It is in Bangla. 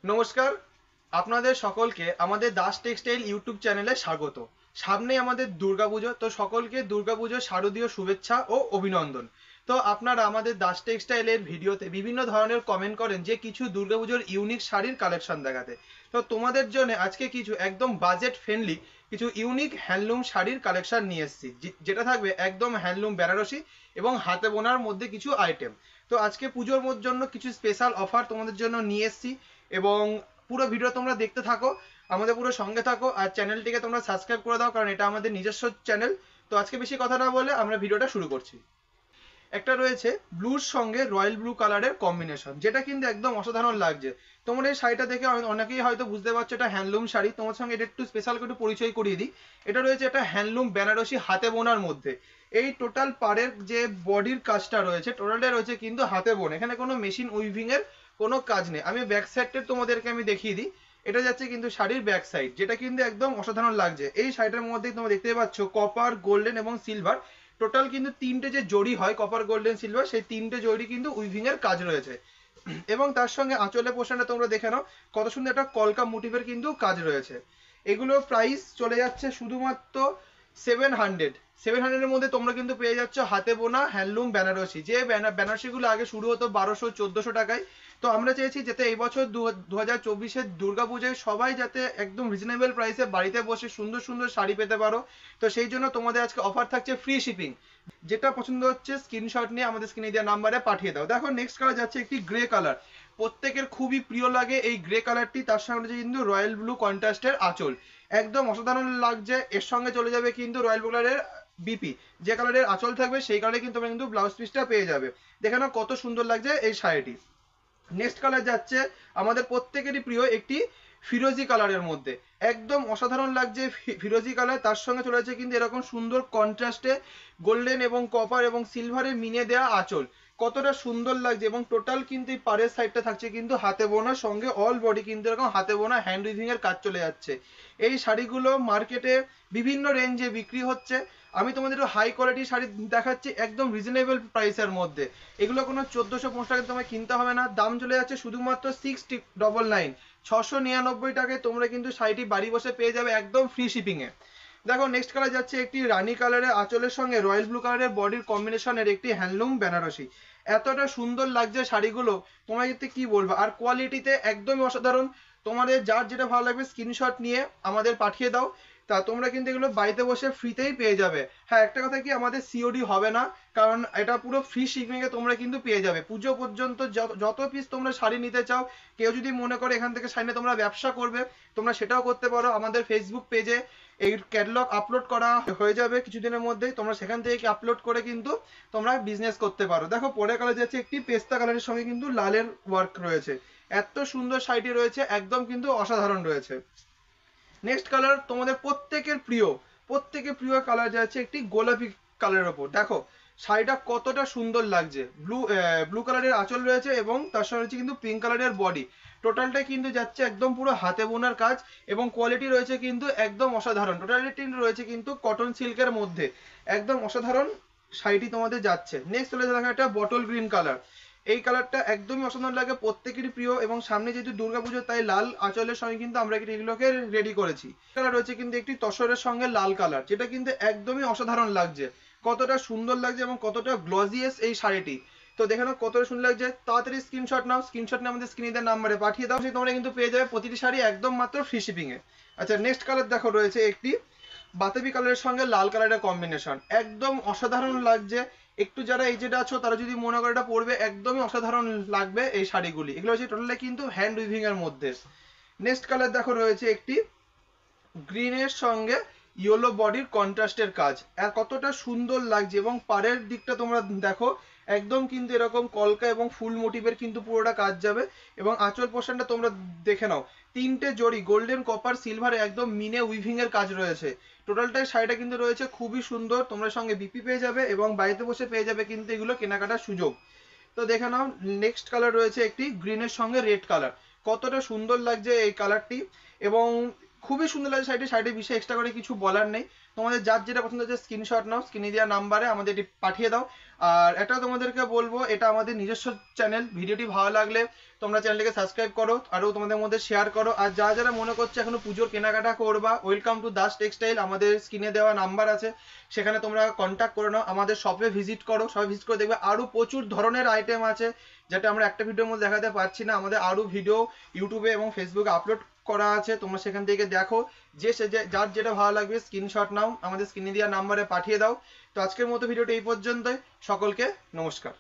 নমস্কার, আপনাদের সকলকে আমাদের দাস টেক্সটাইল ইউটিউব চ্যানেলে স্বাগত। সামনেই আমাদের দুর্গাপুজো, তো সকলকে দুর্গাপুজোর শারদীয় শুভেচ্ছা ও অভিনন্দন। তো আপনারা আমাদের দাস টেক্সটাইলের ভিডিওতে বিভিন্ন ধরনের কমেন্ট করেন যে কিছু দুর্গাপুজোর ইউনিক শাড়ির কালেকশন দেখাতে। তো তোমাদের জন্য আজকে কিছু একদম বাজেট ফ্রেন্ডলি কিছু ইউনিক হ্যান্ডলুম শাড়ির কালেকশন নিয়ে এসেছি, যেটা থাকবে একদম হ্যান্ডলুম বেনারসি এবং হাতে বোনার মধ্যে কিছু আইটেম। তো আজকে পুজোর জন্য কিছু স্পেশাল অফার তোমাদের জন্য নিয়ে এসেছি, এবং পুরো ভিডিও তোমরা দেখতে থাকো, আমাদের পুরো সঙ্গে থাকো, আর চ্যানেলটিকে তোমরা সাবস্ক্রাইব করে দাও, কারণ এটা আমাদের নিজস্ব চ্যানেল। তো আজকে বেশি কথা না বলে আমরা ভিডিওটা শুরু করছি। একটা রয়েছে ব্লুর সঙ্গে রয়্যাল ব্লু কালারের কম্বিনেশন, যেটা কিন্তু একদম অসাধারণ লাগছে। তোমরা এই শাড়িটা দেখে অনেকেই হয়তো বুঝতে পারছো এটা হ্যান্ডলুম শাড়ি। তোমার সঙ্গে এটা একটু স্পেশাল করে একটু পরিচয় করিয়ে দিই। এটা রয়েছে একটা হ্যান্ডলুম বেনারসি হাতে বোনার মধ্যে। এই টোটাল পাড়ের যে বডির কাজটা রয়েছে টোটালটা রয়েছে কিন্তু হাতে বোন, এখানে কোনো মেশিন উইভিং এর কোনো কাজ নেই। আমি ব্যাক সাইডটা তোমাদেরকে আমি দেখিয়ে দিই। এটা যাচ্ছে কিন্তু শাড়ির ব্যাক সাইড, যেটা কিন্তু একদম অসাধারণ লাগছে। এই শাড়িটার মধ্যে তোমরা দেখতে পাচ্ছ কপার, গোল্ডেন এবং সিলভার, টোটাল কিন্তু তিনটে যে জড়ি হয় কপার, গোল্ডেন, সিলভার, সেই তিনটে জড়ি কিন্তু উইভিং এর কাজ রয়েছে। এবং তার সঙ্গে আঁচলের পোর্শনটা তোমরা দেখে নাও, কত সুন্দর একটা কলকা মোটিভের কিন্তু কাজ রয়েছে। এগুলোর প্রাইস চলে যাচ্ছে শুধুমাত্র 700। 700-এর মধ্যে তোমরা কিন্তু পেয়ে যাচ্ছ হাতে বোনা হ্যান্ডলুম বেনারসি। যে বেনারসিগুলো আগে শুরু হতো 1200-1400 টাকায়। তো আমরা চেয়েছি যাতে এই বছর 2024-এর দুর্গাপূজায় সবাই যাতে একদম রিজনেবল প্রাইসে বাড়িতে বসে সুন্দর সুন্দর শাড়ি পেতে পারো। তো সেই জন্য তোমাদের আজকে অফার থাকছে ফ্রি শিপিং। যেটা পছন্দ হচ্ছে স্ক্রিনশট নিয়ে আমাদের স্ক্রিনে দেওয়া নাম্বারে পাঠিয়ে দাও। দেখো নেক্সট কালার যাচ্ছে একটি গ্রে কালার। প্রত্যেকের খুবই প্রিয় লাগে এই গ্রে কালারটি। তার সঙ্গে রয়েছে কিন্তু রয়্যাল ব্লু কন্ট্রাস্টের আঁচল, একদম অসাধারণ লাগছে। এর সঙ্গে চলে যাবে কিন্তু রয়্যাল ব্লু কালারের বিপি, যে কালারের আঁচল থাকবে সেই কালারে কিন্তু তোমরা কিন্তু ব্লাউজ পিসটা পেয়ে যাবে। দেখে নাও কত সুন্দর লাগছে এই শাড়িটি। নেক্সট কালার যাচ্ছে আমাদের প্রত্যেকেরই প্রিয় একটি ফিরোজি কালারের মধ্যে, একদম অসাধারণ লাগছে ফিরোজি কালার। তার সঙ্গে চলে যাচ্ছে কিন্তু এরকম সুন্দর কন্ট্রাস্টে গোল্ডেন এবং কপার এবং সিলভারের মিনে দেওয়া আঁচল, কতটা সুন্দর লাগছে। এবং টোটাল কিন্তু এই পাড়ের সাইডটা থাকছে কিন্তু হাতে বোনার সঙ্গে অল বডি কিন্তু এরকম হাতে বোনা হ্যান্ড উইভিং এর কাজ চলে যাচ্ছে। এই শাড়িগুলো মার্কেটে বিভিন্ন রেঞ্জে বিক্রি হচ্ছে। আমি তোমাদের একটু হাই কোয়ালিটির শাড়ি দেখাচ্ছি একদম রিজনেবল প্রাইসের মধ্যে। এগুলো কোনো 1450 টাকা তোমায় কিনতে হবে না, দাম চলে যাচ্ছে শুধুমাত্র 699, 699 টাকায় তোমরা কিন্তু শাড়িটি বাড়ি বসে পেয়ে যাবে একদম ফ্রি শিপিং এ। দেখো নেক্সট কালার যাচ্ছে একটি রানী কালারের আঁচলের সঙ্গে রয়্যাল ব্লু কালারের বডির কম্বিনেশনের একটি হ্যান্ডলুম বেনারসি। এতটা সুন্দর লাগছে শাড়িগুলো, তোমরা যদি কি বলবো, আর কোয়ালিটিতে একদমই অসাধারণ। তোমাদের যার যেটা ভালো লাগবে স্ক্রিনশট নিয়ে আমাদের পাঠিয়ে দাও। তা তোমরা কিন্তু এগুলো বাড়িতে বসে ফ্রিতেই পেয়ে যাবে। হ্যাঁ, একটা কথা কি, আমাদের সিওডি হবে না, কারণ এটা পুরো ফ্রি শিপিং এ তোমরা কিন্তু পেয়ে যাবে পুজো পর্যন্ত। যত পিস তোমরা শাড়ি নিতে চাও, কেউ যদি মনে করে এখান থেকে শাড়ি নিয়ে তোমরা ব্যবসা করবে, তোমরা সেটাও করতে পারো। আমাদের ফেসবুক পেজে এই ক্যাটালগ আপলোড করা হয়ে যাবে কিছুদিনের মধ্যেই, তোমরা সেখান থেকে আপলোড করে কিন্তু তোমরা বিজনেস করতে পারো। দেখো পরে কালার যাচ্ছে একটি পেস্তা কালারের সঙ্গে কিন্তু লালের ওয়ার্ক রয়েছে, এত সুন্দর শাড়িটি রয়েছে, একদম কিন্তু অসাধারণ রয়েছে। নেক্সট কালার তোমাদের প্রত্যেকের প্রিয় কালার যাচ্ছে একটি গোলাপি কালারের ওপর। দেখো শাড়িটা কতটা সুন্দর লাগছে, ব্লু কালারের আঁচল রয়েছে এবং তার সঙ্গে রয়েছে কিন্তু পিঙ্ক কালারের বডি। টোটালটাই কিন্তু যাচ্ছে একদম পুরো হাতে বোনার কাজ, এবং কোয়ালিটি রয়েছে কিন্তু একদম অসাধারণ। টোটালিটি রয়েছে কিন্তু কটন সিল্কের মধ্যে, একদম অসাধারণ শাড়িটি তোমাদের যাচ্ছে। নেক্সট চলে যাচ্ছে একটা বটল গ্রিন কালার। এই কালারটা একদমই অসাধারণ লাগে, প্রত্যেকেরই প্রিয়, এবং সামনে যেহেতু দুর্গাপুজো তাই লাল আঁচলের সঙ্গে কিন্তু আমরা এগুলোকে রেডি করেছি। কালার রয়েছে কিন্তু একটি তসরের সঙ্গে লাল কালার, যেটা কিন্তু একদমই অসাধারণ লাগছে, কতটা সুন্দর লাগছে এবং কতটা গ্লজিয়াস এই শাড়িটি। তো দেখে নাও কতটা সুন্দর লাগছে। তাড়াতাড়ি স্ক্রিনশট নাও, স্ক্রিনশট নিয়ে আমাদের স্ক্রিনে দেওয়া নাম্বারে পাঠিয়ে দাও, সেই তোমরা কিন্তু পেয়ে যাবে প্রতিটি শাড়ি একদম মাত্র ফ্রি শিপিং এ। আচ্ছা নেক্সট কালার দেখো রয়েছে একটি বাতাবি কালারের সঙ্গে লাল কালারের কম্বিনেশন, একদম অসাধারণ লাগছে। একটু যারা এজেড আছো তারা যদি মনে করে এটা পরবে, একদমই অসাধারণ লাগবে এই শাড়িগুলি। এগুলো হচ্ছে টোটালি কিন্তু হ্যান্ড উইভিং এর মধ্যে। নেক্সট কালার দেখো রয়েছে একটি গ্রিনের সঙ্গে ইয়েলো বডির কন্ট্রাস্টের কাজ, আর কতটা সুন্দর লাগছে। এবং পাড়ের দিকটা তোমরা দেখো, একদম কিন্তু এরকম কলকা এবং ফুল মোটিভের কিন্তু পুরোটা কাজ যাবে। এবং আঁচল পোর্শনটা তোমরা দেখে নাও, তিনটে জড়ি গোল্ডেন, কপার, সিলভার একদম মিনে উইভিং এর কাজ রয়েছে। টোটালটাই শাড়িটা কিন্তু রয়েছে খুবই সুন্দর, তোমরা সঙ্গে বিপি পেয়ে যাবে এবং বাড়িতে বসে পেয়ে যাবে কিন্তু এগুলো কেনাকাটার সুযোগ। তো দেখে নাও নেক্সট কালার রয়েছে একটি গ্রিনের সঙ্গে রেড কালার, কতটা সুন্দর লাগছে এই কালারটি, এবং খুবই সুন্দর লাগছে শাড়িটি। শাড়িটির বিষয়ে এক্সট্রা করে কিছু বলার নেই, তোমাদের যার যেটা পছন্দ হচ্ছে স্ক্রিনশট নাও, স্ক্রিনে দেওয়া নাম্বারে আমাদের এটি পাঠিয়ে দাও। আর এটাও তোমাদেরকে বলবো, এটা আমাদের নিজস্ব চ্যানেল, ভিডিওটি ভালো লাগলে তোমরা চ্যানেলটিকে সাবস্ক্রাইব করো, আরও তোমাদের মধ্যে শেয়ার করো। আর যারা যারা মনে করছে এখনো পুজোর কেনাকাটা করবা, ওয়েলকাম টু দাস টেক্সটাইল। আমাদের স্ক্রিনে দেওয়া নাম্বার আছে, সেখানে তোমরা কন্ট্যাক্ট করে নাও, আমাদের শপে ভিজিট করো, শপে ভিজিট করে দেখবে আরও প্রচুর ধরনের আইটেম আছে, যেটা আমরা একটা ভিডিওর মধ্যে দেখাতে পারছি না। আমাদের আরও ভিডিও ইউটিউবে এবং ফেসবুকে আপলোড করা আছে, তোমরা সেখান থেকে দেখো। যার যেটা ভালো লাগবে স্ক্রিনশট নাও, আমাদের স্ক্রিনে দেওয়া নাম্বারে পাঠিয়ে দাও। তো আজকের মতো ভিডিওটা এই পর্যন্তই। সকলকে নমস্কার।